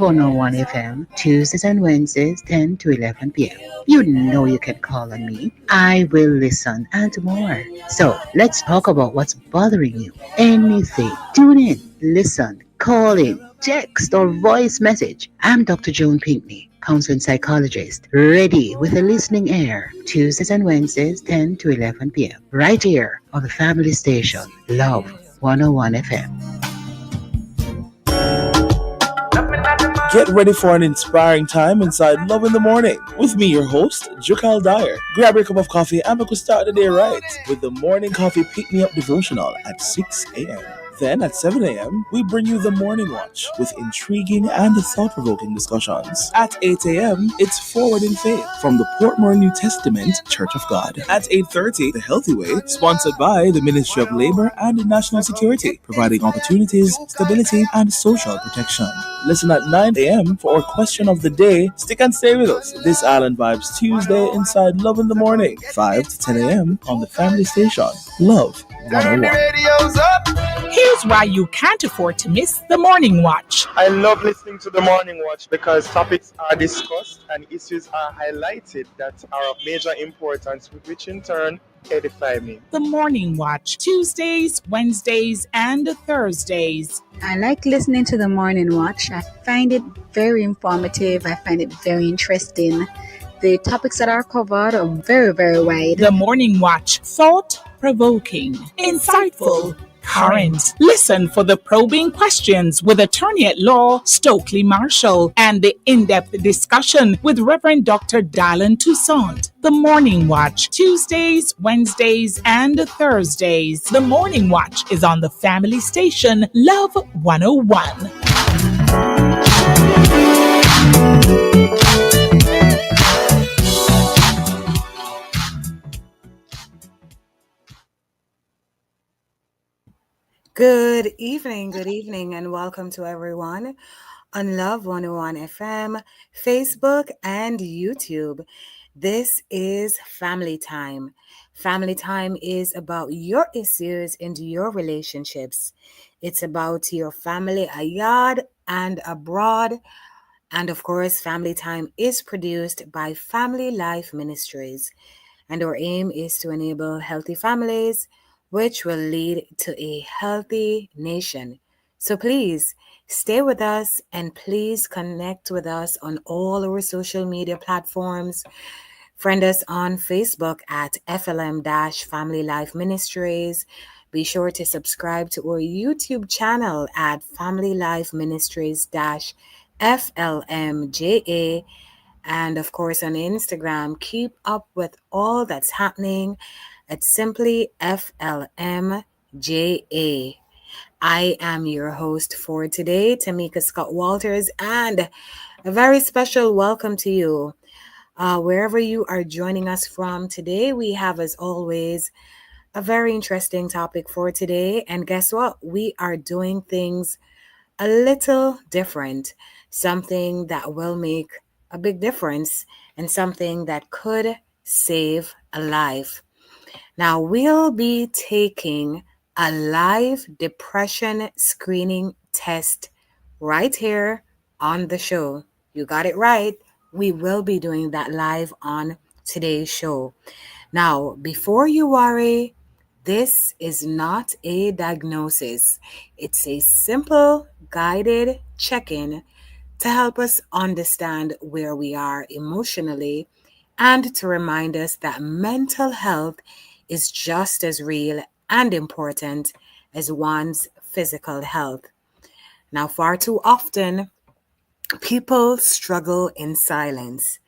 Love 101 FM, Tuesdays and Wednesdays, 10 to 11 p.m. You know you can call on me. I will listen and more. So let's talk about what's bothering you. Anything. Tune in, listen, call in, text or voice message. I'm Dr. Joan Pinkney, counseling psychologist, ready with a listening ear. Tuesdays and Wednesdays, 10 to 11 p.m. Right here on the family station, Love 101 FM. Get ready for an inspiring time inside Love in the Morning with me, your host, Jukal Dyer. Grab your cup of coffee and we could start the day right with the Morning Coffee Pick Me Up devotional at 6 a.m. Then at 7 a.m., we bring you the Morning Watch with intriguing and thought-provoking discussions. At 8 a.m., it's Forward in Faith from the Portmore New Testament Church of God. At 8:30, The Healthy Way, sponsored by the Ministry of Labor and National Security, providing opportunities, stability, and social protection. Listen at 9 a.m. for our question of the day. Stick and stay with us. This Island Vibes Tuesday inside Love in the Morning, 5 to 10 a.m. on the family station, Love 101. Here's why you can't afford to miss the Morning Watch. I love listening to the Morning Watch because topics are discussed and issues are highlighted that are of major importance, which in turn edify me. The Morning Watch, Tuesdays, Wednesdays, and Thursdays. I like listening to the Morning Watch. I find it very informative. I find it very interesting. The topics that are covered are very, very wide. The Morning Watch, thought-provoking, insightful, current. Listen for the probing questions with Attorney at Law Stokely Marshall and the in-depth discussion with Reverend Dr. Dylan Toussaint. The Morning Watch, Tuesdays, Wednesdays, and Thursdays. The Morning Watch is on the family station Love 101. Good evening, and welcome to everyone on Love 101 FM, Facebook, and YouTube. This is Family Time. Family Time is about your issues and your relationships. It's about your family abroad and abroad. And of course, Family Time is produced by Family Life Ministries. And our aim is to enable healthy families, which will lead to a healthy nation. So please stay with us and please connect with us on all our social media platforms. Friend us on Facebook at FLM-Family Life Ministries. Be sure to subscribe to our YouTube channel at Family Life Ministries-FLMJA. And of course on Instagram, keep up with all that's happening at simply FLMJA. I am your host for today, Tamika Scott Walters, and a very special welcome to you. Wherever you are joining us from today, we have, as always, a very interesting topic for today. And guess what? We are doing things a little different, something that will make a big difference and something that could save a life. Now, we'll be taking a live depression screening test right here on the show. You got it right. We will be doing that live on today's show. Now, before you worry, this is not a diagnosis. It's a simple guided check-in to help us understand where we are emotionally and to remind us that mental health is just as real and important as one's physical health. Now, far too often, people struggle in silence,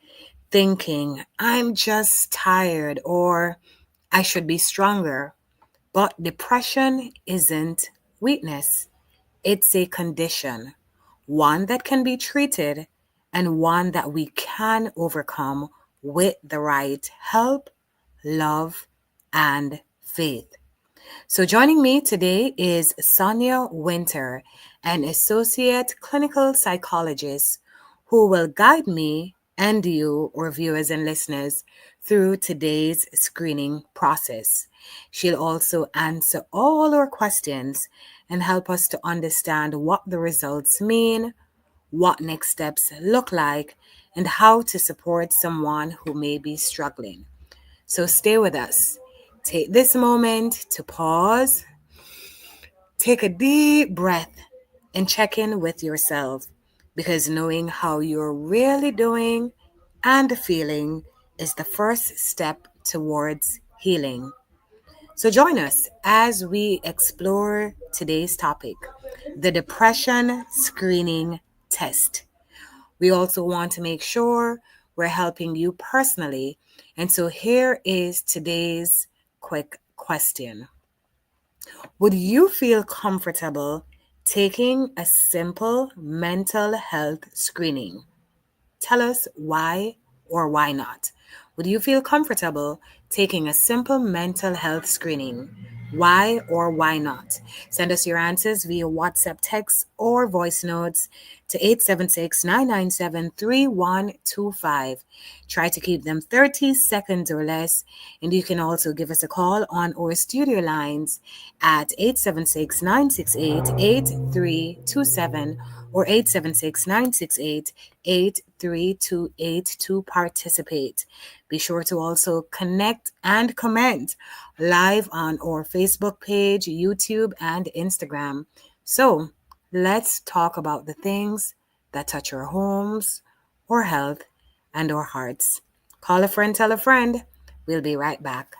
thinking, I'm just tired or I should be stronger. But depression isn't weakness. It's a condition, one that can be treated and one that we can overcome with the right help, love, and faith. So joining me today is Sonia Winter, an associate clinical psychologist who will guide me and you, or viewers and listeners, through today's screening process. She'll also answer all our questions and help us to understand what the results mean, what next steps look like, and how to support someone who may be struggling. So stay with us. Take this moment to pause, take a deep breath, and check in with yourself, because knowing how you're really doing and feeling is the first step towards healing. So join us as we explore today's topic, the depression screening test. We also want to make sure we're helping you personally. And so here is today's quick question. Would you feel comfortable taking a simple mental health screening? Tell us why or why not. Would you feel comfortable taking a simple mental health screening? Why or why not? Send us your answers via WhatsApp text or voice notes to 876-997-3125. Try to keep them 30 seconds or less. And you can also give us a call on our studio lines at 876-968-8327 or 876-968-8328 to participate. Be sure to also connect and comment live on our Facebook page, YouTube, and Instagram. So let's talk about the things that touch our homes, our health, and our hearts. Call a friend, tell a friend. We'll be right back.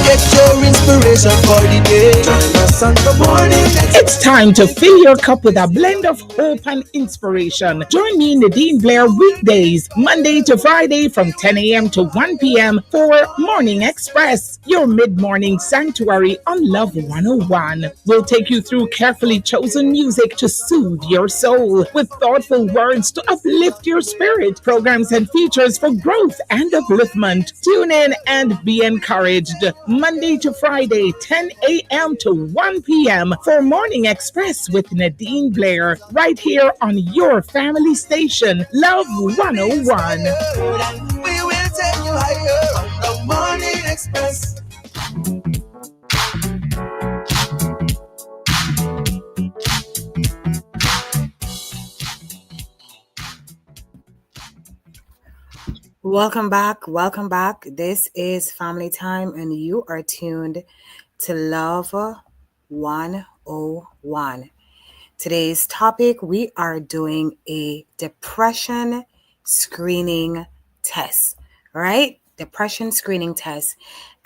Get your inspiration for the day. Join us on the morning. It's time to fill your cup with a blend of hope and inspiration. Join me, Nadine Blair, weekdays, Monday to Friday from 10 a.m. to 1 p.m. for Morning Express, your mid-morning sanctuary on Love 101. We'll take you through carefully chosen music to soothe your soul, with thoughtful words to uplift your spirit, programs and features for growth and upliftment. Tune in and be encouraged. Monday to Friday, 10 a.m. to 1 p.m. for Morning Express with Nadine Blair, right here on your family station, Love 101. We will take you higher on the morning express. Welcome back. Welcome back. This is Family Time, and you are tuned to Love 101. Today's topic, we are doing a depression screening test, right? Depression screening test.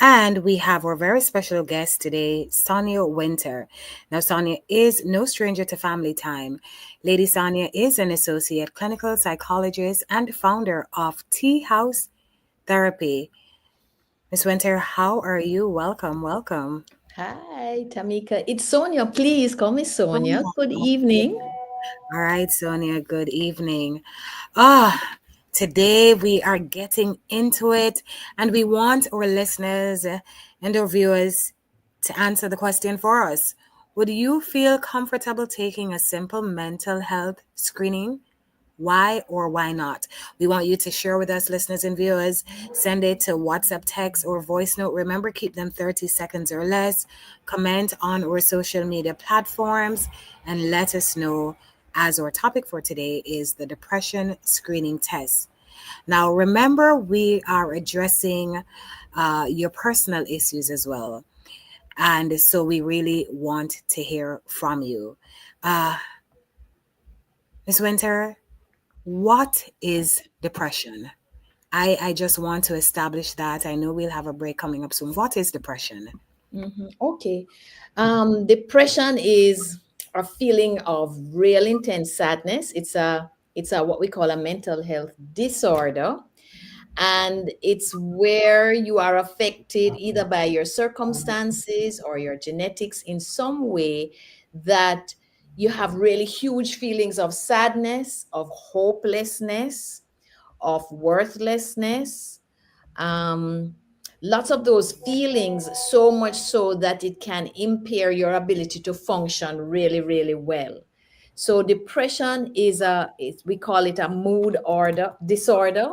And we have our very special guest today, Sonia Winter. Now, Sonia is no stranger to Family Time. Lady Sonia is an associate clinical psychologist and founder of Tea House Therapy. Miss Winter, how are you? Welcome, welcome. Hi, Tamika. It's Sonia. Please call me Sonia. Oh, Good okay. evening. All right, Sonia, good evening. Today we are getting into it, and we want our listeners and our viewers to answer the question for us. Would you feel comfortable taking a simple mental health screening? Why or why not? We want you to share with us, listeners and viewers. Send it to WhatsApp text or voice note. Remember, keep them 30 seconds or less. Comment on our social media platforms and let us know, as our topic for today is the depression screening test. Now, remember, we are addressing your personal issues as well. And so we really want to hear from you. Uh, Ms. Winter, what is depression? I just want to establish that. I know we'll have a break coming up soon. What is depression? Okay. Depression is a feeling of real intense sadness. It's a what we call a mental health disorder. And it's where you are affected either by your circumstances or your genetics in some way that you have really huge feelings of sadness, of hopelessness, of worthlessness, um, lots of those feelings, so much so that it can impair your ability to function really, really well. So depression we call it a mood order disorder.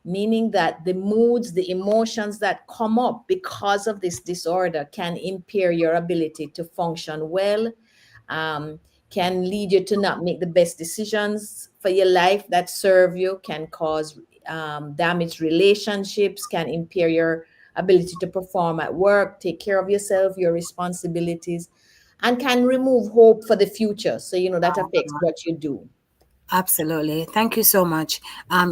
meaning that the moods, the emotions that come up because of this disorder can impair your ability to function well, um, can lead you to not make the best decisions for your life that serve you, can cause damaged relationships, can impair your ability to perform at work, take care of yourself, your responsibilities, and can remove hope for the future. So, that affects what you do. Absolutely. Thank you so much.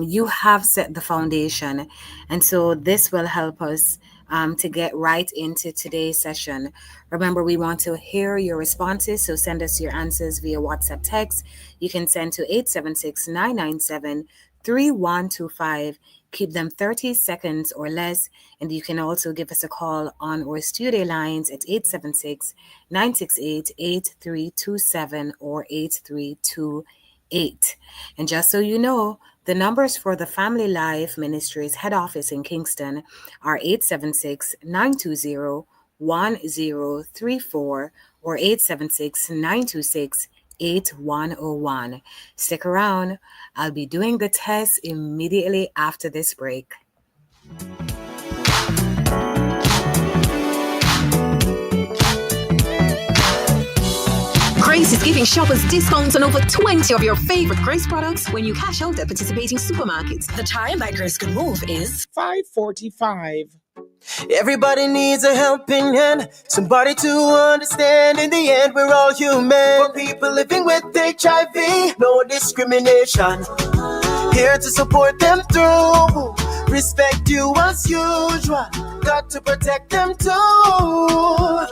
You have set the foundation. And so this will help us to get right into today's session. Remember, we want to hear your responses. So send us your answers via WhatsApp text. You can send to 876-997-3125. Keep them 30 seconds or less. And you can also give us a call on our studio lines at 876-968-8327 or 8328. And just so you know, the numbers for the Family Life Ministries head office in Kingston are 876-920-1034 or 876-926-8101. Stick around. I'll be doing the test immediately after this break. Grace is giving shoppers discounts on over 20 of your favorite Grace products when you cash out at participating supermarkets. The time that Grace can move is 5:45. Everybody needs a helping hand, somebody to understand. In the end, we're all human. For people living with HIV, no discrimination. Here to support them through. Respect you as usual. Got to protect them too. Oh,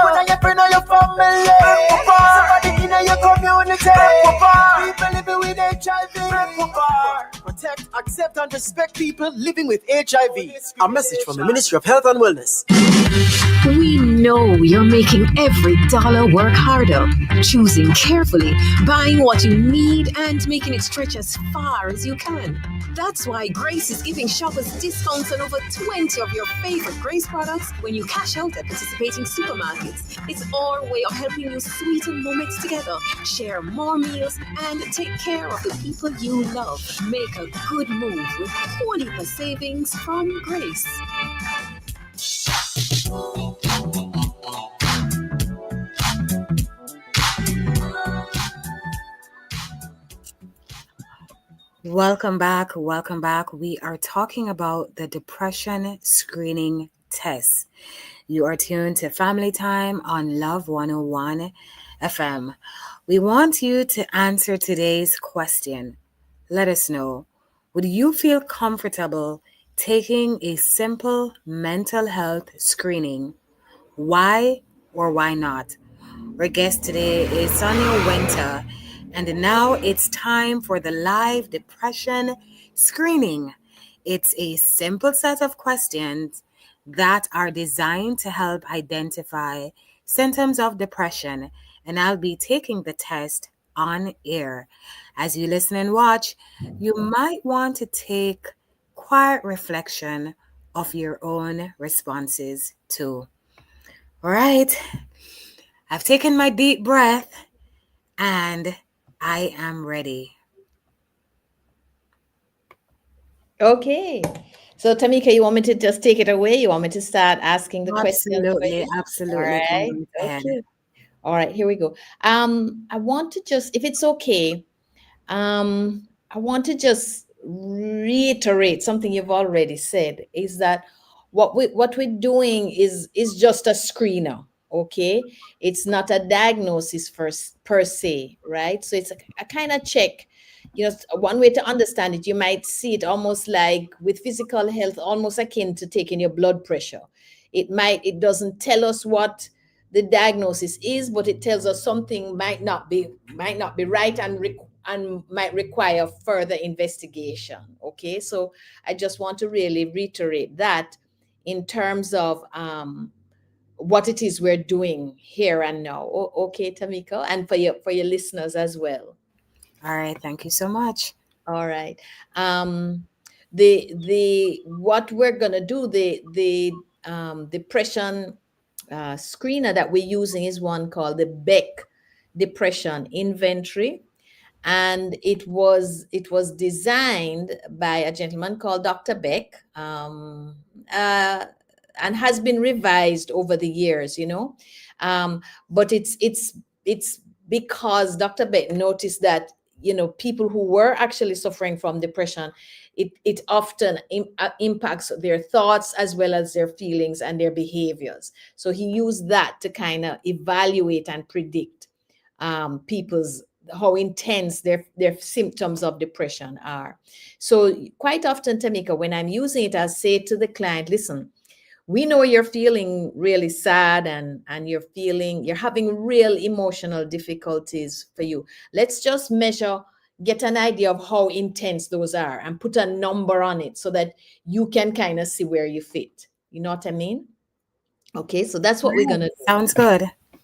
put on your friend or your family. Somebody in your community. People living with HIV. Protect, accept, and respect people living with HIV. A message from the Ministry of Health and Wellness. We know you're making every dollar work harder, choosing carefully, buying what you need, and making it stretch as far as you can. That's why Grace is giving shoppers discounts on over 20 of your favorite Grace products when you cash out at participating supermarkets. It's our way of helping you sweeten moments together, share more meals, and take care of the people you love. Make a good move with 20% savings from Grace. Welcome back. Welcome back. We are talking about the depression screening test. You are tuned to Family Time on Love 101 FM. We want you to answer today's question. Let us know, would you feel comfortable taking a simple mental health screening? Why or why not? Our guest today is Sonia Winter, and now it's time for the live depression screening. It's a simple set of questions that are designed to help identify symptoms of depression, and I'll be taking the test on air. As you listen and watch, you might want to take quiet reflection of your own responses too. All right, I've taken my deep breath and I am ready. Okay. So, Tamika, you want me to just take it away? You want me to start asking the questions for Absolutely, you? All absolutely. Come right. right ahead. Okay. All right, here we go. I want to just, if it's okay, I want to just reiterate something you've already said, is that what we're doing is just a screener, okay? It's not a diagnosis per se, right? So it's a kind of check. One way to understand it, you might see it almost like with physical health, almost akin to taking your blood pressure. It doesn't tell us what the diagnosis is, but it tells us something might not be right and might require further investigation. Okay, so I just want to really reiterate that in terms of what it is we're doing here and now. Okay, Tamiko, and for your listeners as well. All right, thank you so much. All right. The what we're gonna do, the depression screener that we're using is one called the Beck Depression Inventory. and it was designed by a gentleman called Dr. Beck, uh, and has been revised over the years, but it's because Dr. Beck noticed that people who were actually suffering from depression, it often impacts their thoughts as well as their feelings and their behaviors. So he used that to kind of evaluate and predict people's how intense their symptoms of depression are. So quite often, Tamika, when I'm using it, I say to the client, listen, we know you're feeling really sad, and you're having real emotional difficulties for you. Let's just get an idea of how intense those are and put a number on it so that you can kind of see where you fit. You know what I mean? Okay, so that's what we're Right. gonna do. Sounds good.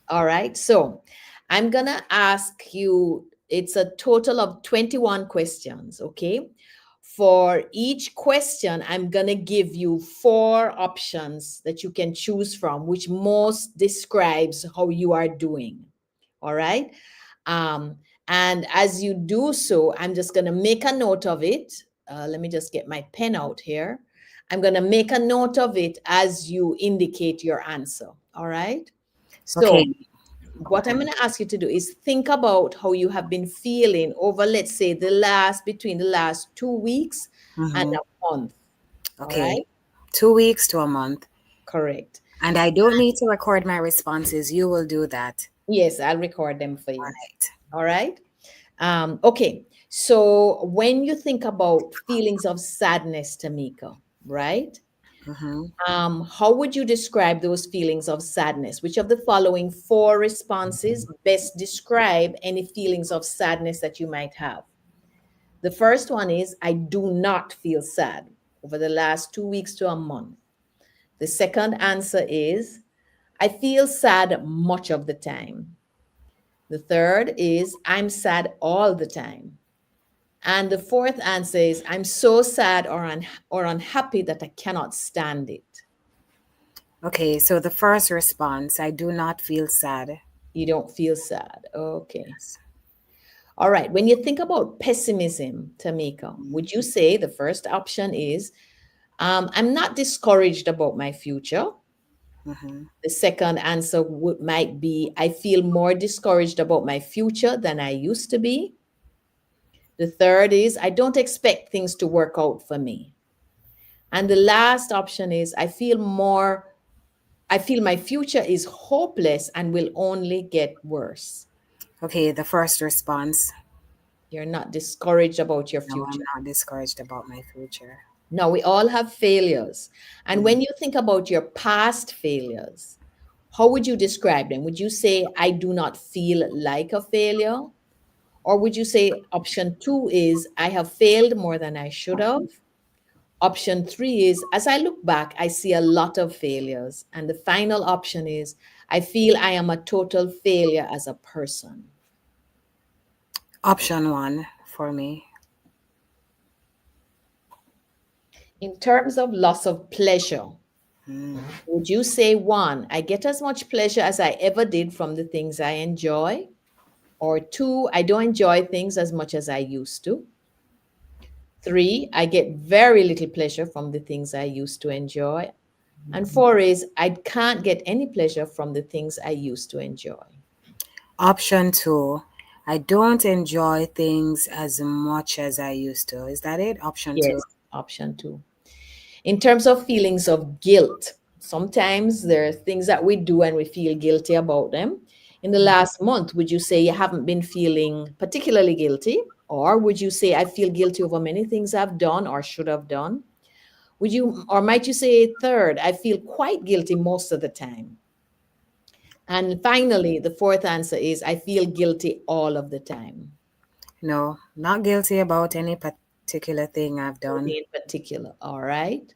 All right. So I'm going to ask you, it's a total of 21 questions. Okay. For each question, I'm going to give you four options that you can choose from, which most describes how you are doing. All right. Um, and as you do so, I'm just going to make a note of it. Let me just get my pen out here. I'm going to make a note of it as you indicate your answer. All right. So, Okay. what I'm going to ask you to do is think about how you have been feeling over, let's say, between the last 2 weeks and Mm-hmm. a month. All Okay. right? 2 weeks to a month. Correct. And I don't need to record my responses. You will do that. Yes, I'll record them for All you. right. All right. Okay. So when you think about feelings of sadness, Tamika, right? Mm-hmm. How would you describe those feelings of sadness? Which of the following four responses best describe any feelings of sadness that you might have? The first one is, I do not feel sad over the last 2 weeks to a month. The second answer is, I feel sad much of the time. The third is, I'm sad all the time. And the fourth answer is, I'm so sad or unhappy that I cannot stand it. Okay. So the first response, I do not feel sad. You don't feel sad. Okay. Yes. All right. When you think about pessimism, Tamika, would you say the first option is, I'm not discouraged about my future? Mm-hmm. The second answer might be, I feel more discouraged about my future than I used to be. The third is, I don't expect things to work out for me. And the last option is, I feel my future is hopeless and will only get worse. Okay. The first response, You're not discouraged about your no, I'm future. not discouraged about my future. Now, we all have failures. And Mm. when you think about your past failures, how would you describe them? Would you say, I do not feel like a failure? Or would you say option two is, I have failed more than I should have? Option three is, as I look back, I see a lot of failures. And the final option is, I feel I am a total failure as a person. Option one for me. In terms of loss of pleasure, Mm. would you say one, I get as much pleasure as I ever did from the things I enjoy? Or two, I don't enjoy things as much as I used to? Three, I get very little pleasure from the things I used to enjoy. And four is, I can't get any pleasure from the things I used to enjoy. Option two, I don't enjoy things as much as I used to. Is that it? Option two. Yes, option two. In terms of feelings of guilt, sometimes there are things that we do and we feel guilty about them. In the last month, would you say you haven't been feeling particularly guilty? Or would you say, I feel guilty over many things I've done or should have done? Would you, or might you say third, I feel quite guilty most of the time? And finally, the fourth answer is, I feel guilty all of the time. No, not guilty about any particular thing I've done. In particular, all right.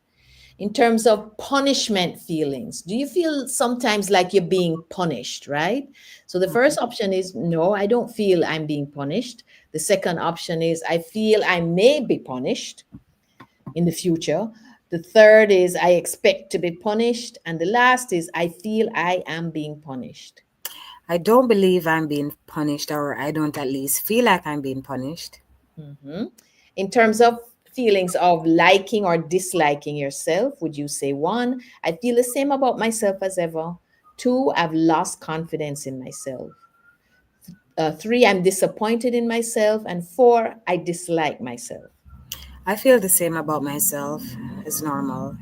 In terms of punishment feelings, do you feel sometimes like you're being punished, right? So the first option is, no, I don't feel I'm being punished. The second option is, I feel I may be punished in the future. The third is, I expect to be punished. And the last is, I feel I am being punished. I don't believe I'm being punished, or I don't at least feel like I'm being punished. Hmm. In terms of feelings of liking or disliking yourself, would you say one, I feel the same about myself as ever? Two, I've lost confidence in myself. Three, I'm disappointed in myself. And four, I dislike myself. I feel the same about myself as normal.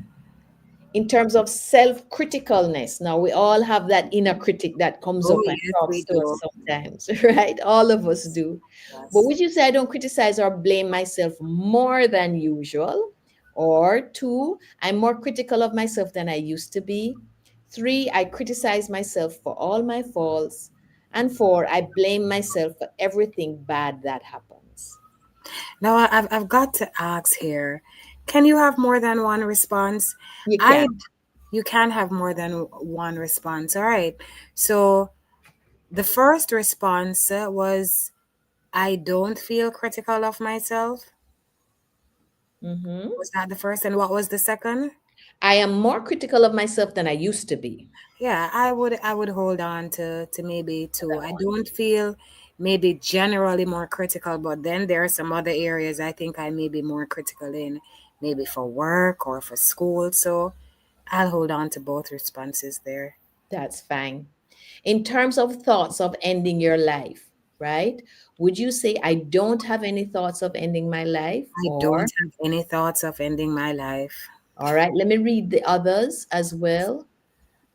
In terms of self-criticalness, now we all have that inner critic that comes Oh, up and yes, we talks to us do. sometimes, right? All of us do. But Yes. would you say I don't criticize or blame myself more than usual? Or two, I'm more critical of myself than I used to be. Three, I criticize myself for all my faults. And four, I blame myself for everything bad that happens. Now, I've got to ask here, can you have more than one response? You I can. You can have more than one response. All right. So the first response was, I don't feel critical of myself. Hmm. Was that the first? And what was the second? I am more critical of myself than I used to be. Yeah, I would hold on to maybe two. I don't feel maybe generally more critical, but then there are some other areas I think I may be more critical in, maybe for work or for school. So I'll hold on to both responses there. That's fine. In terms of thoughts of ending your life, right? Would you say I don't have any thoughts of ending my life? I Or, don't have any thoughts of ending my life. all right, let me read the others as well.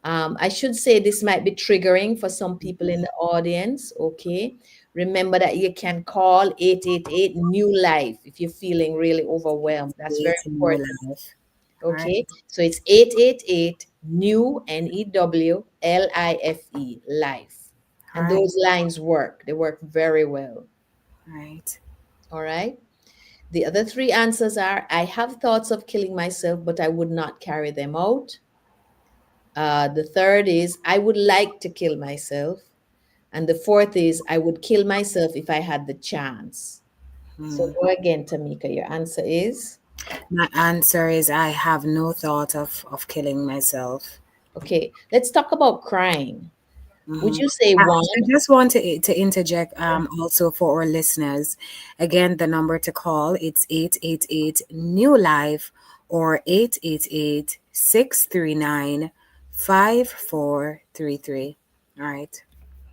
I should say this might be triggering for some people in the audience. Okay. Remember that you can call 888 New Life if you're feeling really overwhelmed. That's very It's a new important. life. All right. Okay. So it's 888 New NEWLIFE Life. All And right. those lines work. They work very well. All right. All right. The other three answers are I have thoughts of killing myself, but I would not carry them out. The third is I would like to kill myself. And the fourth is I would kill myself if I had the chance. So Hmm. go again, Tamika. Your answer is My answer is I have no thought of killing myself. okay. Let's talk about crying. Would Mhm. you say one? I just want to interject also for our listeners. Again, the number to call, it's 888 New Life or 888-639-5433. All right.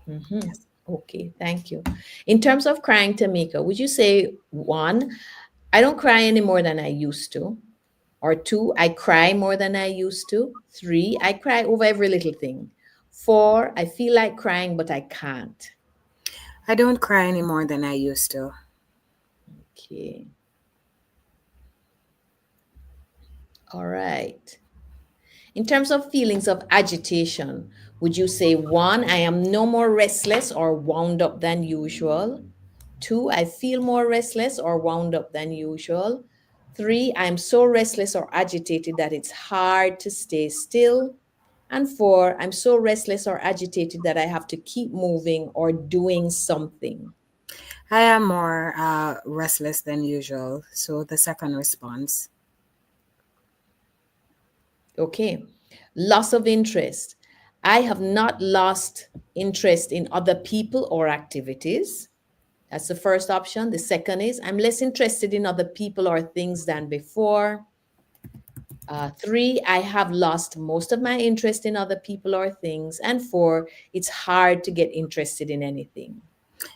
Mm-hmm. Yes. Okay, thank you. In terms of crying, Tamika, would you say one, I don't cry any more than I used to? Or two, I cry more than I used to? Three, I cry over every little thing. Four, I feel like crying, but I can't. I don't cry any more than I used to. Okay, all right. In terms of feelings of agitation, would you say one, I am no more restless or wound up than usual? Two, I feel more restless or wound up than usual. Three, I'm so restless or agitated that it's hard to stay still. And four, I'm so restless or agitated that I have to keep moving or doing something. I am more restless than usual. So the second response. Okay. Loss of interest. I have not lost interest in other people or activities. That's the first option. The second is I'm less interested in other people or things than before. Three, I have lost most of my interest in other people or things. And four, it's hard to get interested in anything.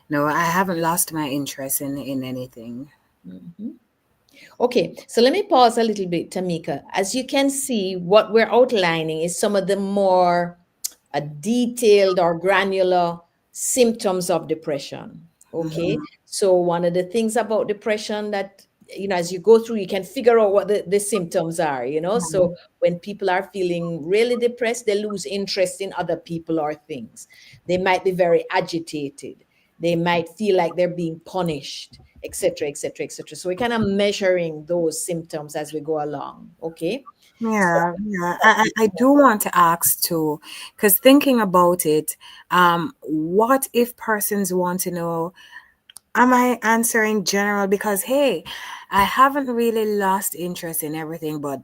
No, I haven't lost my interest in anything. Mhm. Okay, so let me pause a little bit, Tamika. As you can see, what we're outlining is some of the more detailed or granular symptoms of depression. Okay, Mhm. so one of the things about depression that as you go through, you can figure out what the symptoms are. So when people are feeling really depressed, they lose interest in other people or things. They might be very agitated. They might feel like they're being punished, etc., etc., etc. So we're kind of measuring those symptoms as we go along. Okay. So, Yeah, yeah. I do want to ask too, because thinking about it, what if persons want to know, am I answering general? Because hey, I haven't really lost interest in everything, but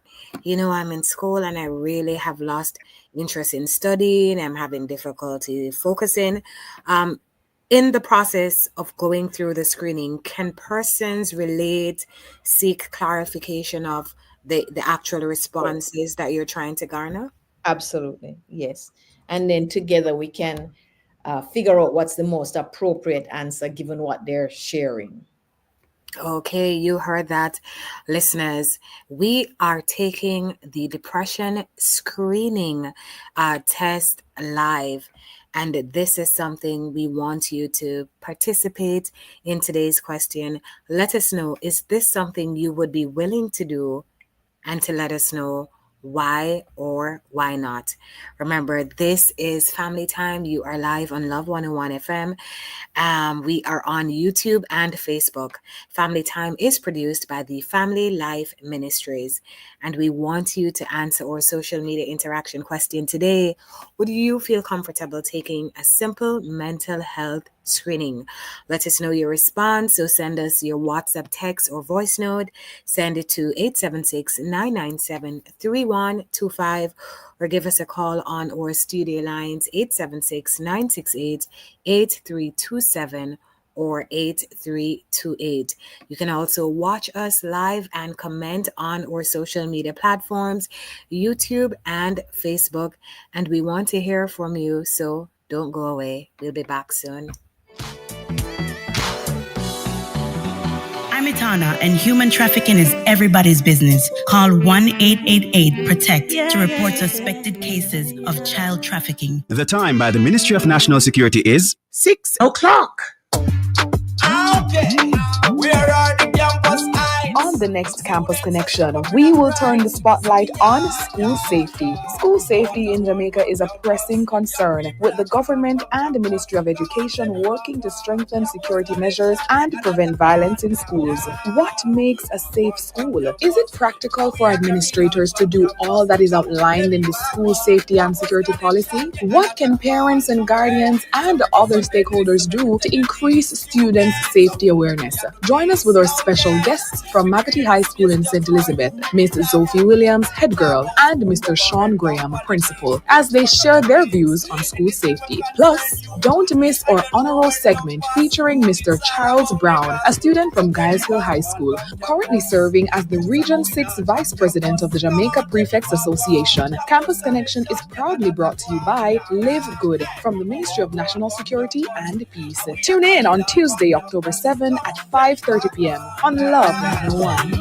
I'm in school and I really have lost interest in studying, I'm having difficulty focusing. In the process of going through the screening, can persons relate, seek clarification of the actual responses that you're trying to garner? Absolutely, yes. And then together we can figure out what's the most appropriate answer given what they're sharing. Okay, you heard that, listeners. We are taking the depression screening test live. And this is something we want you to participate in today's question. Let us know, is this something you would be willing to do? And to let us know why or why not. Remember, this is Family Time. You are live on Love 101 FM. We are on YouTube and Facebook. Family Time is produced by the Family Life Ministries, and we want you to answer our social media interaction question today. Would you feel comfortable taking a simple mental health screening? Let us know your response. So send us your WhatsApp text or voice note. Send it to 876-997-3125 or give us a call on our studio lines 876-968-8327 or 8328. You can also watch us live and comment on our social media platforms, YouTube and Facebook. And we want to hear from you, so don't go away. We'll be back soon. I'm Itana, and human trafficking is everybody's business. Call 1-888-PROTECT to report suspected cases of child trafficking. The time by the Ministry of National Security is 6 o'clock. Okay, where are the campus eyes? On the next Campus Connection, we will turn the spotlight on school safety. School safety in Jamaica is a pressing concern, with the government and the Ministry of Education working to strengthen security measures and prevent violence in schools. What makes a safe school? Is it practical for administrators to do all that is outlined in the school safety and security policy? What can parents and guardians and other stakeholders do to increase students' safety awareness? Join us with our special guests from Magotty High School in St. Elizabeth, Miss Sophie Williams, head girl, and Mr. Sean Graham, principal, as they share their views on school safety. Plus, don't miss our honor roll segment featuring Mr. Charles Brown, a student from Giles Hill High School, currently serving as the Region 6 Vice President of the Jamaica Prefects Association. Campus Connection is proudly brought to you by Live Good from the Ministry of National Security and Peace. Tune in on Tuesday, October 7 at 5:30 p.m. on Love 101.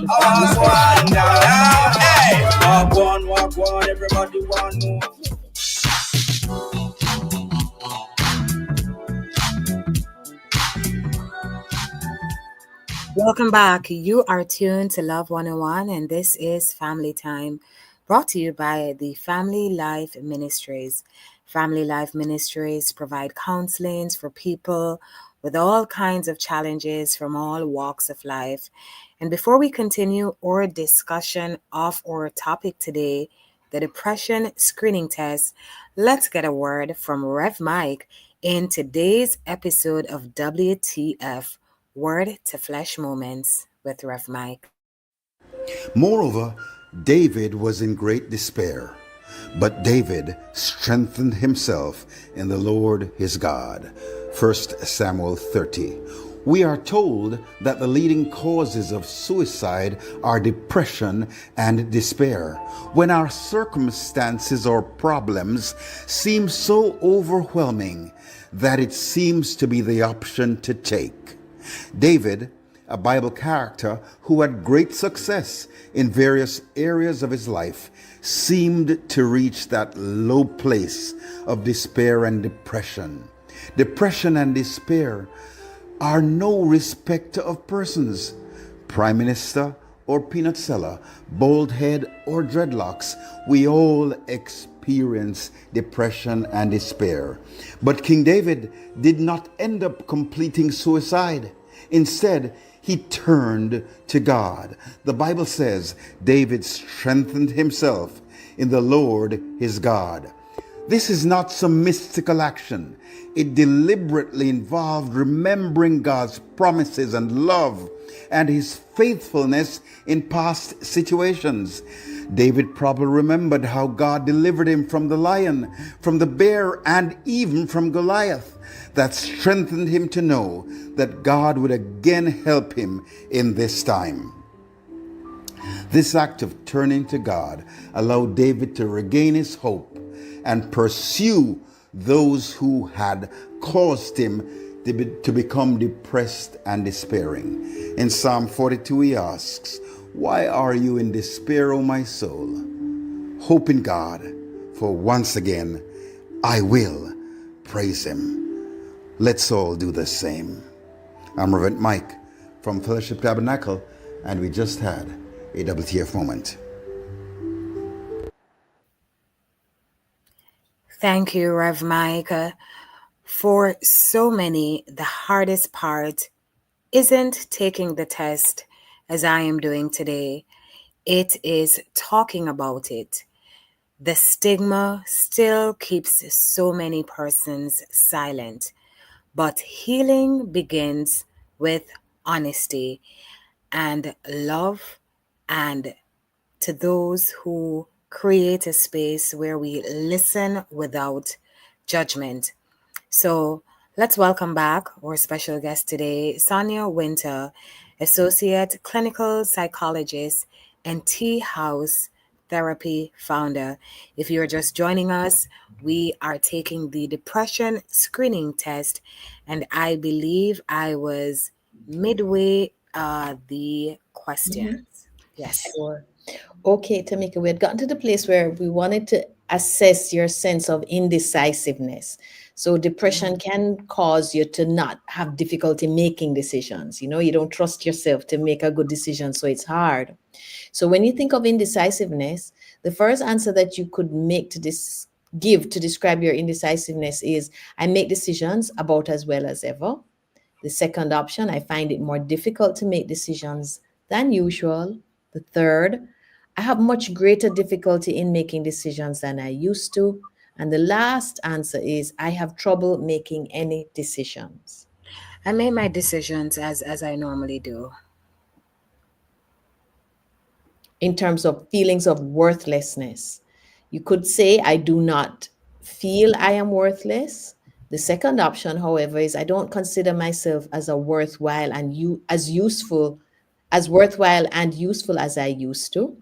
Walk one, everybody want more. Welcome back. You are tuned to Love 101, and this is Family Time, brought to you by the Family Life Ministries. Family Life Ministries provide counselings for people with all kinds of challenges from all walks of life. And before we continue our discussion of our topic today, the depression screening test, let's get a word from Rev Mike in today's episode of WTF, Word to Flesh Moments with Rev Mike. Moreover, David was in great despair, but David strengthened himself in the Lord his God. 1 Samuel 30. We are told that the leading causes of suicide are depression and despair. When our circumstances or problems seem so overwhelming that it seems to be the option to take. David, a Bible character who had great success in various areas of his life, seemed to reach that low place of despair and depression. Depression and despair are no respecter of persons. Prime Minister or peanut seller, bald head or dreadlocks, we all experience depression and despair. But King David did not end up completing suicide. Instead, he turned to God. The Bible says David strengthened himself in the Lord his God. This is not some mystical action. It deliberately involved remembering God's promises and love and his faithfulness in past situations. David probably remembered how God delivered him from the lion, from the bear, and even from Goliath. That strengthened him to know that God would again help him in this time. This act of turning to God allowed David to regain his hope and pursue those who had caused him to become depressed and despairing. In Psalm 42, he asks, "Why are you in despair, O my soul? Hope in God, for once again I will praise him." Let's all do the same. I'm Reverend Mike from Fellowship Tabernacle, and we just had a WTF moment. Thank you, Rev Mike. For so many, the hardest part isn't taking the test as I am doing today. It is talking about it. The stigma still keeps so many persons silent, but healing begins with honesty and love, and to those who create a space where we listen without judgment. So let's welcome back our special guest today, Sonia Winter, Associate Clinical Psychologist and Tea House Therapy founder. If you're just joining us, we are taking the depression screening test, and I believe I was midway the questions. Yes. Sure. Okay, Tamika, we had gotten to the place where we wanted to assess your sense of indecisiveness. So depression can cause you to not have difficulty making decisions. You don't trust yourself to make a good decision, so it's hard. So when you think of indecisiveness, the first answer that you could make to this give to describe your indecisiveness is I make decisions about as well as ever. The second option, I find it more difficult to make decisions than usual. The third, I have much greater difficulty in making decisions than I used to. And the last answer is I have trouble making any decisions. I make my decisions as I normally do. In terms of feelings of worthlessness, you could say, I do not feel I am worthless. The second option, however, is I don't consider myself as a worthwhile and as worthwhile and useful as I used to.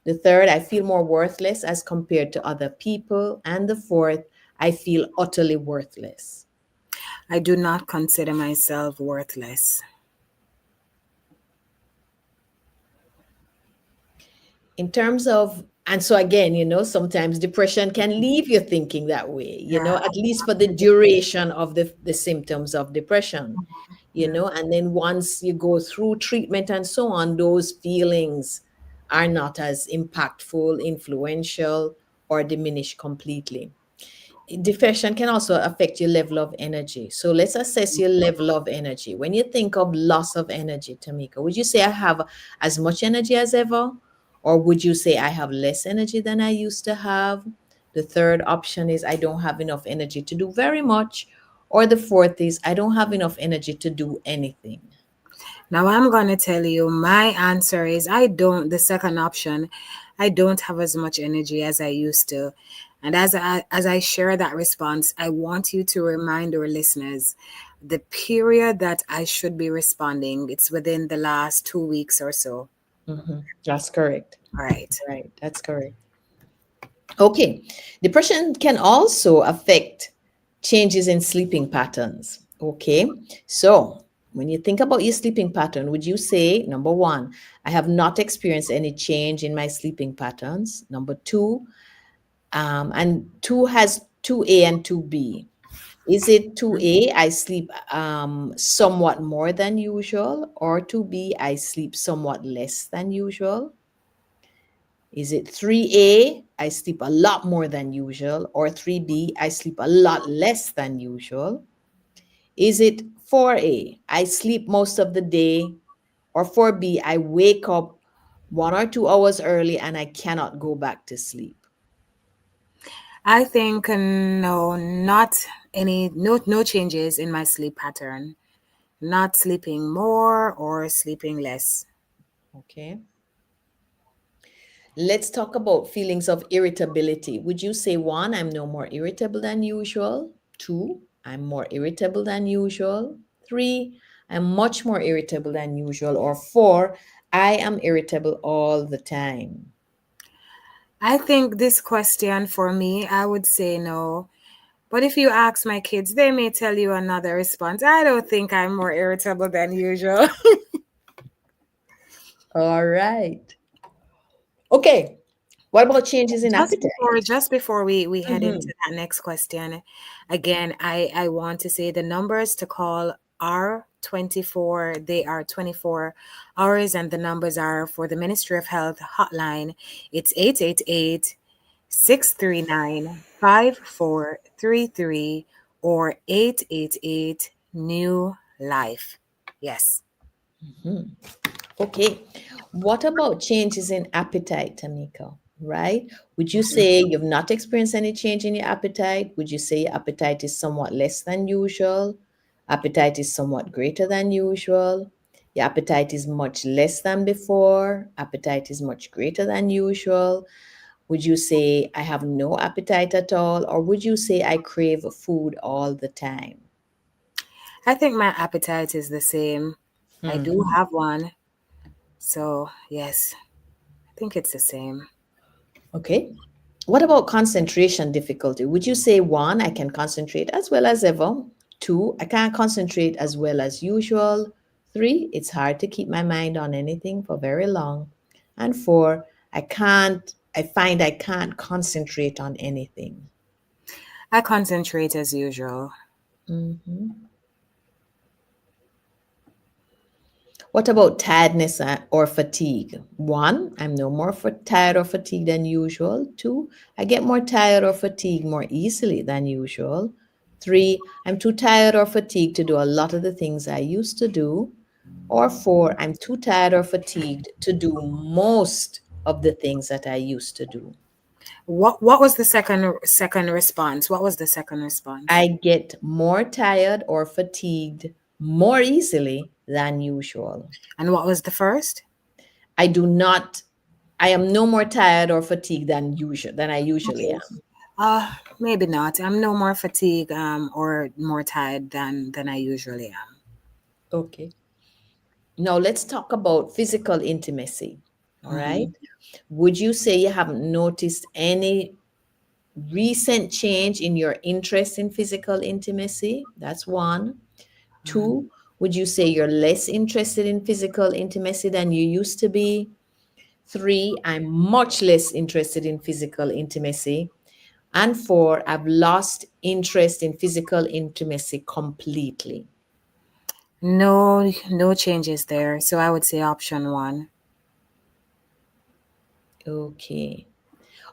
The third, I feel more worthless as compared to other people. And the fourth, I feel utterly worthless. I do not consider myself worthless. In terms of, and so again, sometimes depression can leave you thinking that way, at least for the duration of the symptoms of depression, and then once you go through treatment and so on, those feelings are not as impactful, influential, or diminish completely. Depression can also affect your level of energy. So let's assess your level of energy. When you think of loss of energy, Tamika, would you say I have as much energy as ever? Or would you say I have less energy than I used to have? The third option is I don't have enough energy to do very much. Or the fourth is I don't have enough energy to do anything. Now I'm going to tell you my answer is the second option, I don't have as much energy as I used to. And as I share that response, I want you to remind our listeners the period that I should be responding, it's within the last 2 weeks or so. That's correct. All right. Right, that's correct. Okay, depression can also affect changes in sleeping patterns. Okay, so when you think about your sleeping pattern, would you say, number one, I have not experienced any change in my sleeping patterns? Number two, and two has 2A and 2B. Is it 2A, I sleep somewhat more than usual, or 2B, I sleep somewhat less than usual? Is it 3A, I sleep a lot more than usual, or 3B, I sleep a lot less than usual? Is it 4A, I sleep most of the day, or 4B, I wake up 1 or 2 hours early and I cannot go back to sleep? I think no, not no changes in my sleep pattern. Not sleeping more or sleeping less. Okay. Let's talk about feelings of irritability. Would you say one, I'm no more irritable than usual? Two, I'm more irritable than usual? Three, I'm much more irritable than usual? Or four, I am irritable all the time? I think this question for me, I would say no. But if you ask my kids, they may tell you another response. I don't think I'm more irritable than usual. All right. Okay. What about changes in just appetite? before just before we head into Mhm. that next question, again, I want to say the numbers to call are 24. They are 24 hours, and the numbers are for the Ministry of Health hotline. It's 888 639 5433 or 888 New Life. Yes. Mhm. Okay. What about changes in appetite, Tamika? Right? Would you Mhm. say you've not experienced any change in your appetite? Would you say your appetite is somewhat less than usual? Appetite is somewhat greater than usual? Your appetite is much less than before? Appetite is much greater than usual? Would you say I have no appetite at all? Or would you say I crave food all the time? I think my appetite is the same. I do Mhm. have one. So, yes, I think it's the same. Okay. What about concentration difficulty? Would you say one, I can concentrate as well as ever? Two, I can't concentrate as well as usual. Three, it's hard to keep my mind on anything for very long. And four, I find I can't concentrate on anything. I concentrate as usual. Mhm. What about tiredness or fatigue? One, I'm no more tired or fatigued than usual. Two, I get more tired or fatigued more easily than usual. Three, I'm too tired or fatigued to do a lot of the things I used to do. Or four, I'm too tired or fatigued to do most of the things that I used to do. What was the second response? What was the second response? I get more tired or fatigued more easily than usual. And what was the first? I do not I am no more tired or fatigued than I usually Okay. am. Maybe not. I'm no more fatigued or more tired than I usually am. Okay. Now let's talk about physical intimacy. All right. Hmm. Would you say you haven't noticed any recent change in your interest in physical intimacy? That's one. Two, would you say you're less interested in physical intimacy than you used to be? Three, I'm much less interested in physical intimacy. And four, I've lost interest in physical intimacy completely. No changes there. So I would say option one. Okay.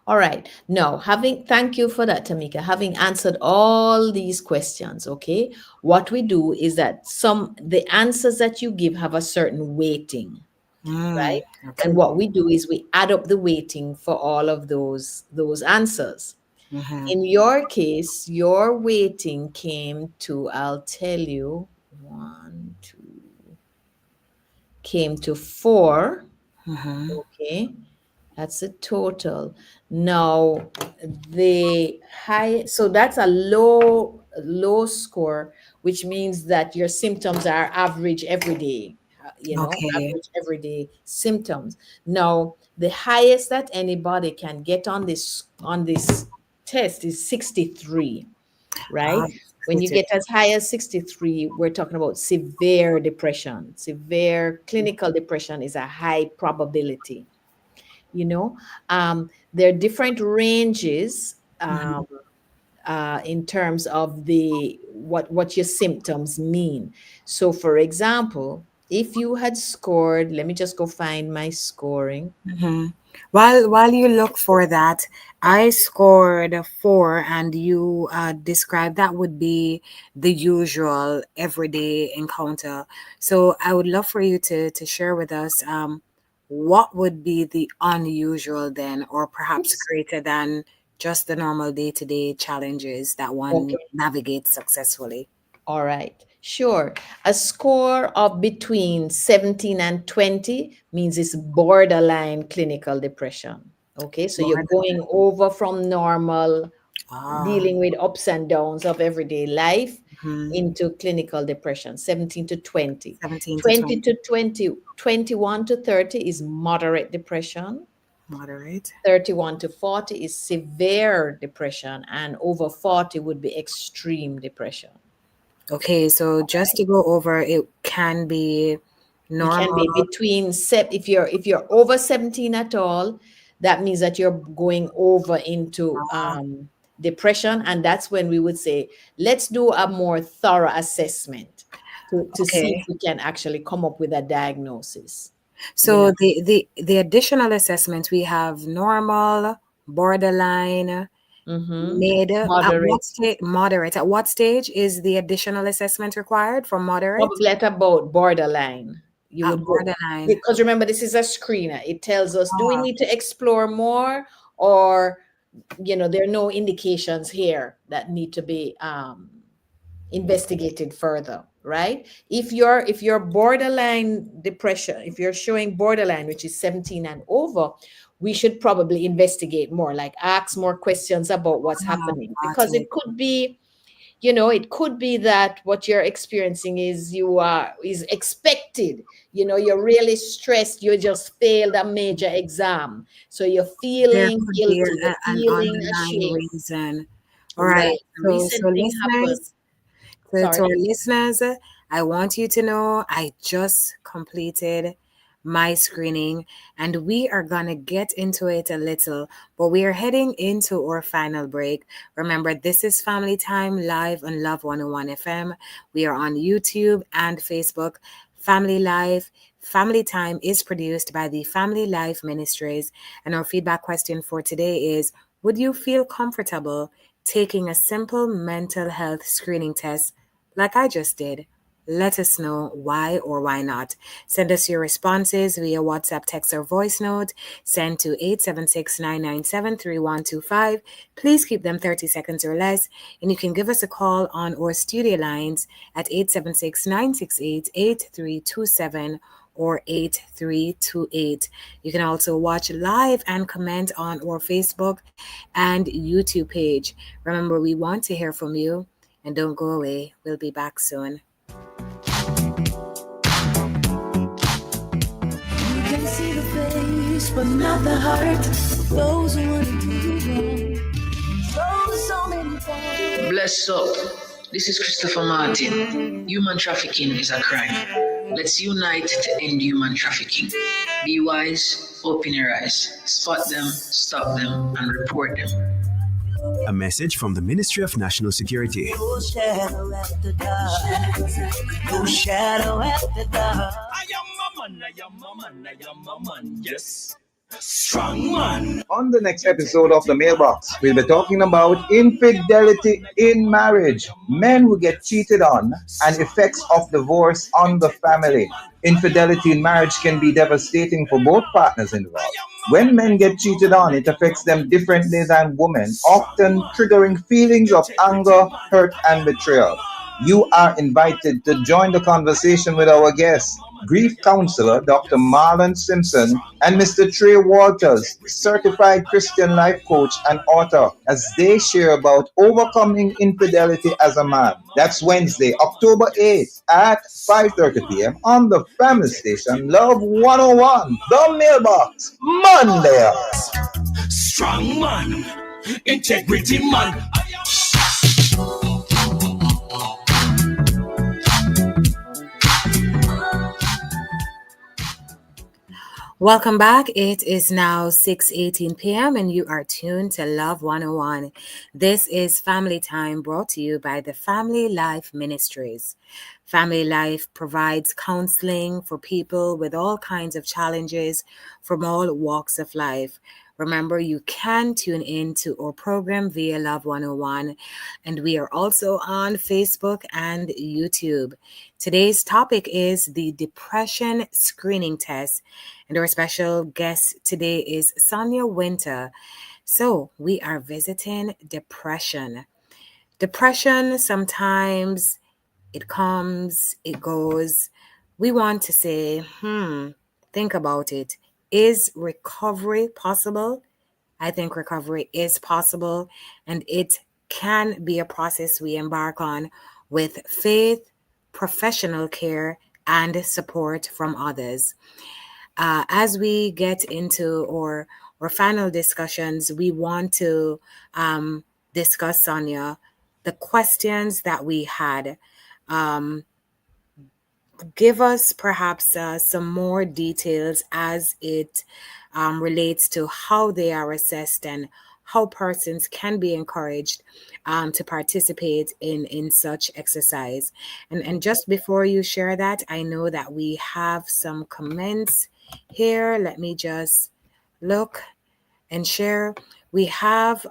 All right. Now, thank you for that, Tamika. Having answered all these questions, okay, what we do is that the answers that you give have a certain weighting, right? And Okay. what we do is we add up the weighting for all of those answers. Hmm. In your case, your weighting came to, I'll tell you, one, two, came to four. Hmm. Okay. That's a total. Now, so that's a low score, which means that your symptoms are average every day, Okay. average everyday symptoms. Now, the highest that anybody can get on this test is 63, right? When you 63. get as high as 63, we're talking about severe depression. Severe clinical depression is a high probability, you know there are different ranges Mhm. in terms of the what your symptoms mean. So for example, if you had scored, let me just go find my scoring. Mhm. While you look for that, I scored a 4, and you described that would be the usual everyday encounter. So I would love for you to share with us what would be the unusual then, or perhaps Oops. greater than just the normal day-to-day challenges that one Okay. navigates successfully. All right. Sure. A score of between 17 and 20 means it's borderline clinical depression. Okay. So you're going Borderline. over from normal, Ah, dealing with ups and downs of everyday life mhm. into clinical depression, 17 to 20. 17 to 20 20, to 20, 21 to 30 is moderate depression. moderate. 31 to 40 is severe depression, and over 40 would be extreme depression. Okay, so just to go over, it can be It can normal. be between if you're over 17 at all, that means that you're going over into depression, and that's when we would say, let's do a more thorough assessment to see if Okay. we can actually come up with a diagnosis. You So know, the additional assessments we have normal, borderline, mid. At moderate, what stage? Moderate. At what stage is the additional assessment required for moderate? probably at about borderline. You At would go borderline. because remember, this is a screener. It tells us, do we Ah, need to explore more, or there are no indications here that need to be investigated further, right? If you're borderline depression, if you're showing borderline, which is 17 and over, we should probably investigate more, like ask more questions about what's happening, got because it. it could be that what you're experiencing is expected. You're really stressed, you just failed a major exam, so you're There feeling could be guilty, you're an feeling underlying ashamed. reason. All right. Right. A So recent thing happened. listeners, to our Sorry. listeners, I want you to know I just completed my screening and we are going to get into it a little, but we are heading into our final break. Remember, this is Family Time live on Love 101 FM. We are on YouTube and Facebook. Family Life. Family Time is produced by the Family Life Ministries. And our feedback question for today is, would you feel comfortable taking a simple mental health screening test like I just did? Let us know why or why not. Send us your responses via WhatsApp, text, or voice note. Send to 876-997-3125. Please keep them 30 seconds or less. And you can give us a call on our studio lines at 876-968-8327 or 8328. You can also watch live and comment on our Facebook and YouTube page. Remember, we want to hear from you. And don't go away. We'll be back soon. You can see the face, but not the heart of those who want to do you wrong. So many times. Bless up. This is Christopher Martin. Human trafficking is a crime. Let's unite to end human trafficking. Be wise, open your eyes, spot them, stop them, and report them. A message from the Ministry of National Security. No shadow at the dark. No shadow at the dark. I am a man, I am a man, I am a man, yes. Strong man. On the next episode of The Mailbox, we'll be talking about infidelity in marriage, men who get cheated on, and effects of divorce on the family. Infidelity in marriage can be devastating for both partners involved. When men get cheated on, it affects them differently than women, often triggering feelings of anger, hurt, and betrayal. You are invited to join the conversation with our guests, grief counselor Dr. Marlon Simpson and Mr. Trey Walters, certified Christian life coach and author, as they share about overcoming infidelity as a man. That's Wednesday, October 8th at 5:30 p.m. on the family station Love 101, The Mailbox, Monday. Strong man, integrity man. Welcome back. It is now 6:18 p.m. and you are tuned to Love 101. This is Family Time, brought to you by the Family Life Ministries. Family Life provides counseling for people with all kinds of challenges from all walks of life. Remember, you can tune in to our program via Love 101, and we are also on Facebook and YouTube. Today's topic is the depression screening test, and our special guest today is Sonia Winter. So, we are visiting depression. Depression sometimes it comes, it goes. We want to say, think about it. Is recovery possible? I think recovery is possible, and it can be a process we embark on with faith, professional care, and support from others. As we get into our final discussions, we want to discuss, Sonia, the questions that we had. Um, Give us perhaps some more details as it relates to how they are assessed and how persons can be encouraged to participate in such exercise. And just before you share that, I know that we have some comments here. Let me just look and share. We have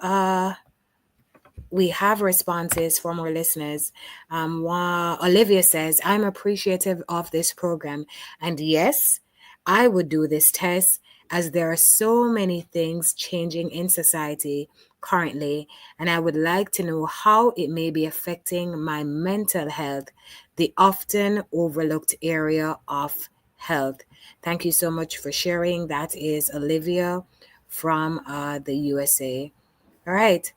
responses from our listeners. Olivia says, I'm appreciative of this program. And yes, I would do this test as there are so many things changing in society currently. And I would like to know how it may be affecting my mental health, the often overlooked area of health. Thank you so much for sharing. That is Olivia from the USA. All right.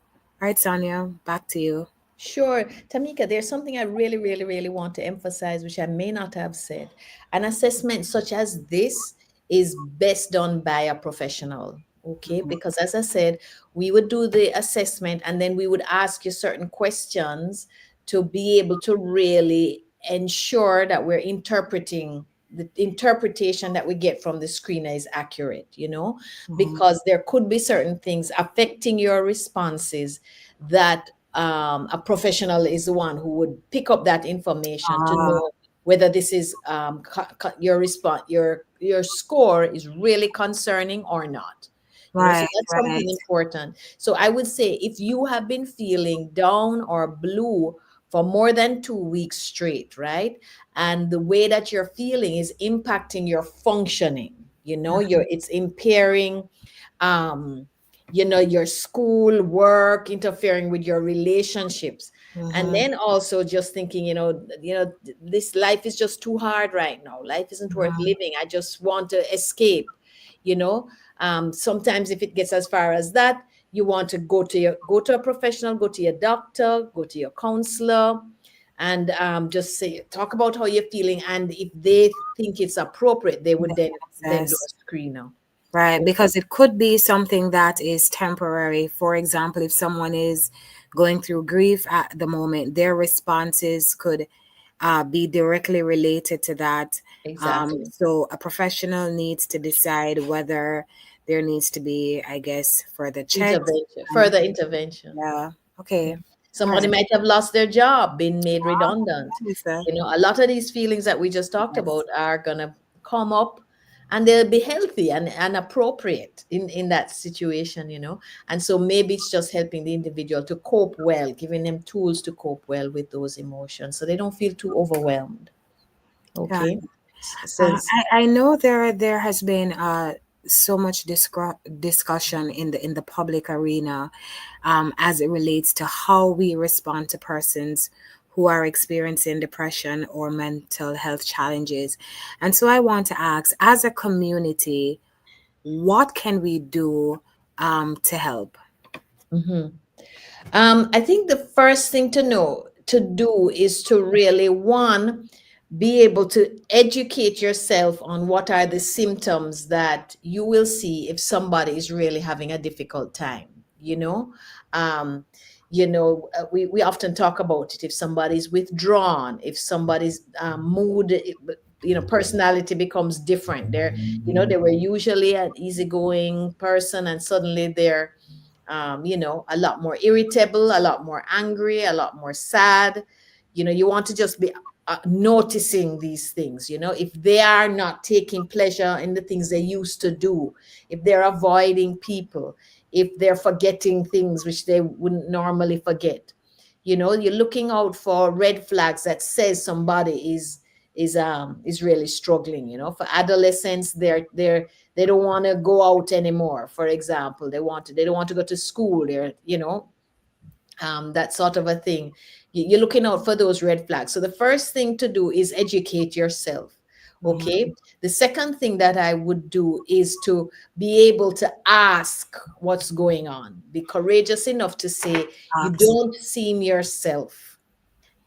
All right, Sonia, back to you. Sure. Tamika, there's something I really, really, really want to emphasize, which I may not have said. An assessment such as this is best done by a professional. Okay. Mhm. Because as I said, we would do the assessment and then we would ask you certain questions to be able to really ensure that we're interpreting the interpretation that we get from the screener is accurate, Mhm. because there could be certain things affecting your responses that a professional is the one who would pick up that information to Ah, know whether this is your response, your score is really concerning or not. So right, that's right. something important. So I would say if you have been feeling down or blue for more than 2 weeks straight, right? And the way that you're feeling is impacting your functioning, it's impairing um your school work, interfering with your relationships, and Mhm, then also just thinking, this life is just too hard right now, life isn't worth mhm. living, I just want to escape, you know sometimes if it gets as far as that, you want to go to a professional, go to your doctor, go to your counselor, and just say, talk about how you're feeling, and if they think it's appropriate, they would then do Yes. a screener. Right, because it could be something that is temporary. For example, if someone is going through grief at the moment, their responses could be directly related to that. Exactly. So a professional needs to decide whether there needs to be, I guess, further checks. Intervention, And further intervention. yeah, okay. All Somebody right. might have lost their job, been made redundant. Lisa. A lot of these feelings that we just talked Yes. about are gonna come up, and they'll be healthy and appropriate in that situation, And so maybe it's just helping the individual to cope well, giving them tools to cope well with those emotions so they don't feel too overwhelmed. Yeah. Okay. Says I know there has been so much discussion in the public arena as it relates to how we respond to persons who are experiencing depression or mental health challenges. And so I want to ask, as a community, what can we do to help? mhm. I think the first thing to do is to really, one, be able to educate yourself on what are the symptoms that you will see if somebody is really having a difficult time. You know, um, we often talk about it. If somebody's withdrawn, if somebody's mood, personality becomes different. They were usually an easygoing person, and suddenly they're a lot more irritable, a lot more angry, a lot more sad. You want to just be noticing these things. If they are not taking pleasure in the things they used to do, if they're avoiding people, if they're forgetting things which they wouldn't normally forget, you're looking out for red flags that says somebody is really struggling. For adolescents, they don't want to go out anymore. For example, they don't want to go to school. That sort of a thing. You're looking out for those red flags. So the first thing to do is educate yourself. Okay. The second thing that I would do is to be able to ask what's going on. Be courageous enough to say, you don't seem yourself.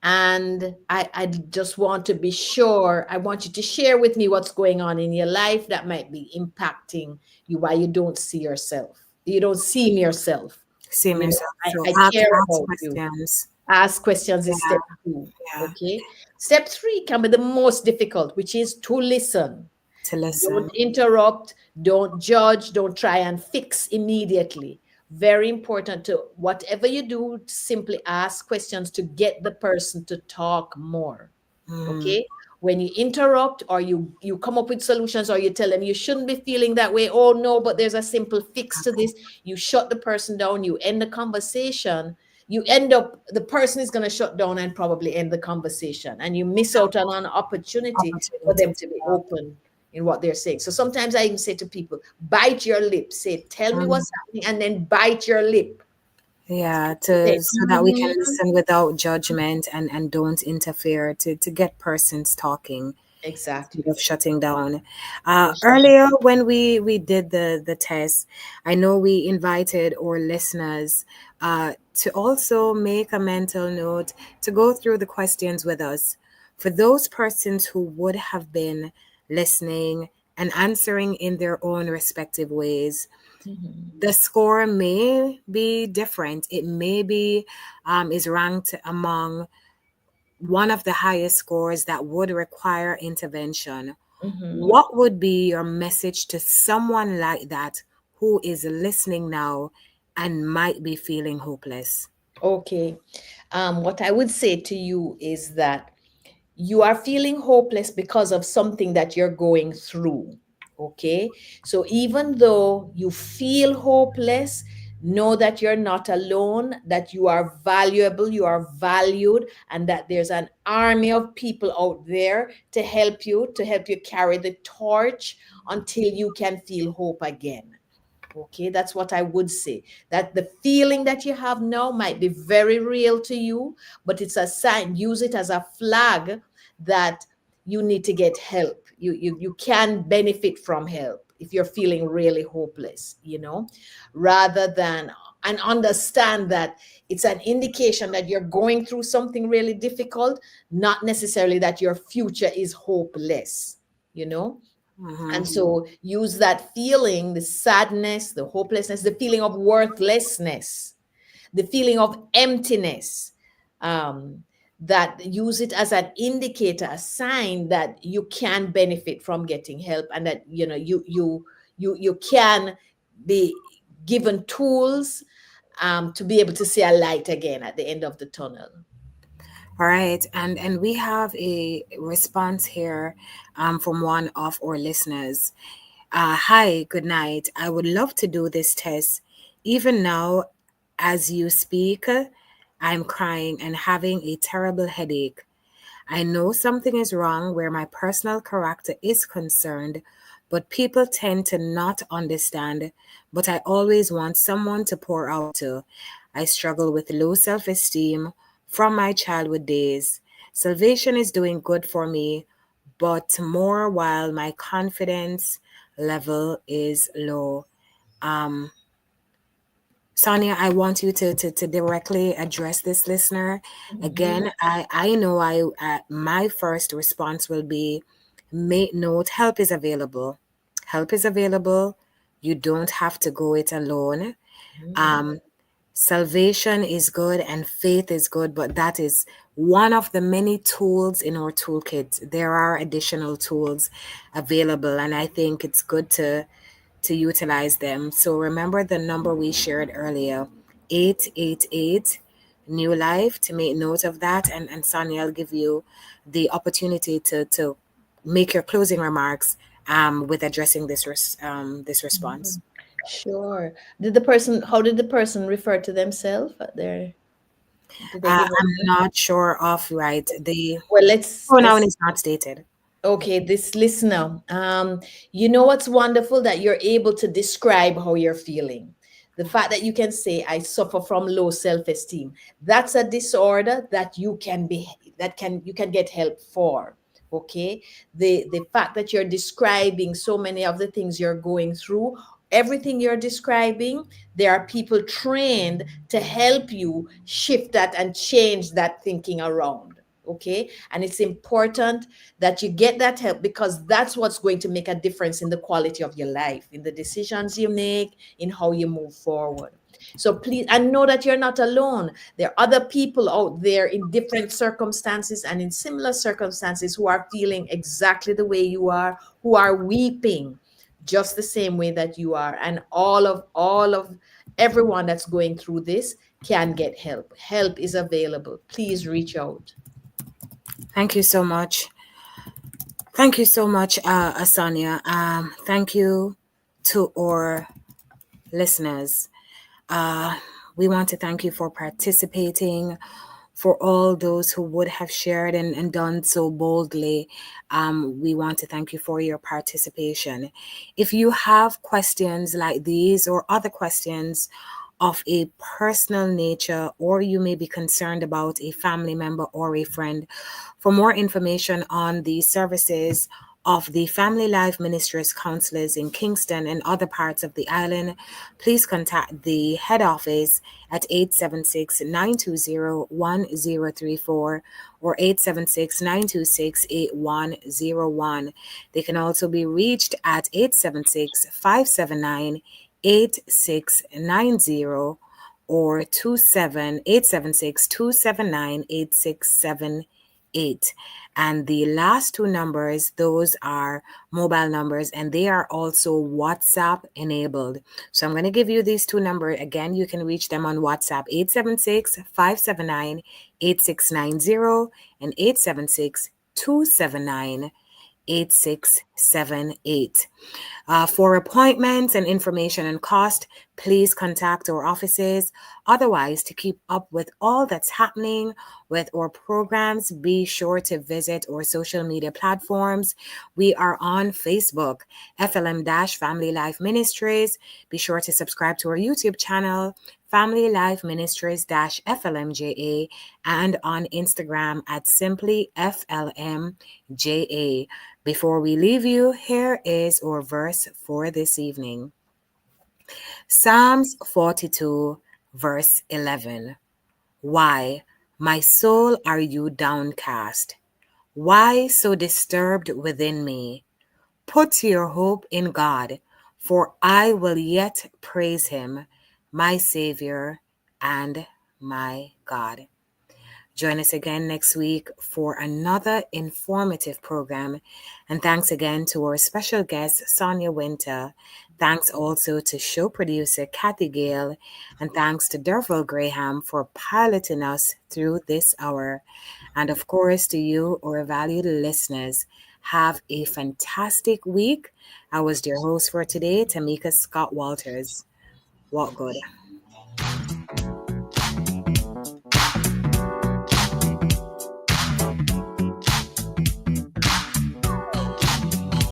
And I just want to be sure. I want you to share with me what's going on in your life that might be impacting you, why you don't see yourself. You don't see yourself. See myself. So I ask, care ask about you. questions. Ask questions is Yeah, step two. yeah. Okay. Step three can be the most difficult, which is to listen. To listen. Don't interrupt, don't judge, don't try and fix immediately. Very important to whatever you do, simply ask questions to get the person to talk more. Mm. Okay. When you interrupt or you come up with solutions, or you tell them you shouldn't be feeling that way, oh no, but there's a simple fix to this, you shut the person down, you end the conversation, you end up the person is going to shut down and probably end the conversation, and you miss out on an opportunity for them Opportunities. to be open in what they're saying. So sometimes I even say to people, bite your lip, say, tell me Mm. what's happening, and then bite your lip. Yeah, Say, to so that we can "Mhm." listen without judgment and don't interfere to get persons talking instead Exactly. of shutting down. For sure. Earlier when we did the test, I know we invited our listeners to also make a mental note to go through the questions with us. For those persons who would have been listening and answering in their own respective ways, Mhm. the score may be different. It may be is ranked among one of the highest scores that would require intervention. Mhm. What would be your message to someone like that who is listening now and might be feeling hopeless? Okay. What I would say to you is that you are feeling hopeless because of something that you're going through. Okay. So even though you feel hopeless, know that you're not alone, that you are valuable, you are valued, and that there's an army of people out there to help you carry the torch until you can feel hope again. Okay, that's what I would say. That the feeling that you have now might be very real to you, but it's a sign. Use it as a flag that you need to get help. You can benefit from help if you're feeling really hopeless, rather than, and understand that it's an indication that you're going through something really difficult, not necessarily that your future is hopeless, you know Mhm. and so use that feeling, the sadness, the hopelessness, the feeling of worthlessness, the feeling of emptiness. Um, that use it as an indicator, a sign that you can benefit from getting help, and that you can be given tools to be able to see a light again at the end of the tunnel. All right, and we have a response here from one of our listeners. Hi, good night. I would love to do this test. Even now, as you speak, I'm crying and having a terrible headache. I know something is wrong where my personal character is concerned, but people tend to not understand. But I always want someone to pour out to. I struggle with low self esteem from my childhood days. Salvation is doing good for me, but more while my confidence level is low. Um, Sonia, I want you to directly address this listener. Mhm. Again, I know my first response will be make note, help is available. Help is available. You don't have to go it alone. Mhm. Um, Salvation is good and faith is good, but that is one of the many tools in our toolkit. There are additional tools available, and I think it's good to utilize them. So remember the number we shared earlier, 888 New Life, to make note of that. And Sonia, I'll give you the opportunity to make your closing remarks with addressing this response. Sure. How did the person refer to themselves? Their Did I give I'm a not sure of right. The well, let's pronoun is not stated. okay, this listener, you know what's wonderful that you're able to describe how you're feeling. The fact that you can say, I suffer from low self-esteem. That's a disorder that you can get help for. Okay. The fact that you're describing so many of the things you're going through, everything you're describing, there are people trained to help you shift that and change that thinking around. Okay. And it's important that you get that help, because that's what's going to make a difference in the quality of your life, in the decisions you make, in how you move forward. So please, and know that you're not alone. There are other people out there in different circumstances and in similar circumstances who are feeling exactly the way you are, who are weeping just the same way that you are. And all of everyone that's going through this can get help. Help is available. Please reach out. Thank you so much. Thank you so much, Asanya. Thank you to our listeners. Uh, we want to thank you for participating, for all those who would have shared and done so boldly. We want to thank you for your participation. If you have questions like these or other questions of a personal nature, or you may be concerned about a family member or a friend, for more information on the services of the Family Life Ministries counselors in Kingston and other parts of the island, please contact the head office at 876-920-1034 or 876-926-8101. They can also be reached at 876-579-8690 or 876-279-8678. And the last two numbers, those are mobile numbers, and they are also WhatsApp enabled. So I'm going to give you these two numbers. Again, you can reach them on WhatsApp, 876-579-8690 and 876-279-8678. For appointments and information and cost, please contact our offices. Otherwise, to keep up with all that's happening with our programs, be sure to visit our social media platforms. We are on Facebook, FLM-Family Life Ministries. Be sure to subscribe to our YouTube channel, Family Life Ministries FLMJA, and on Instagram at simply FLMJA. Before we leave you, here is our verse for this evening. Psalms 42, verse 11. Why, my soul, are you downcast? Why so disturbed within me? Put your hope in God, for I will yet praise him, my Savior and my God. Join us again next week for another informative program. And thanks again to our special guest, Sonia Winter. Thanks also to show producer Kathy Gale. And thanks to Derville Graham for piloting us through this hour. And of course, to you, our valued listeners, have a fantastic week. I was your host for today, Tamika Scott Walters. Walk good.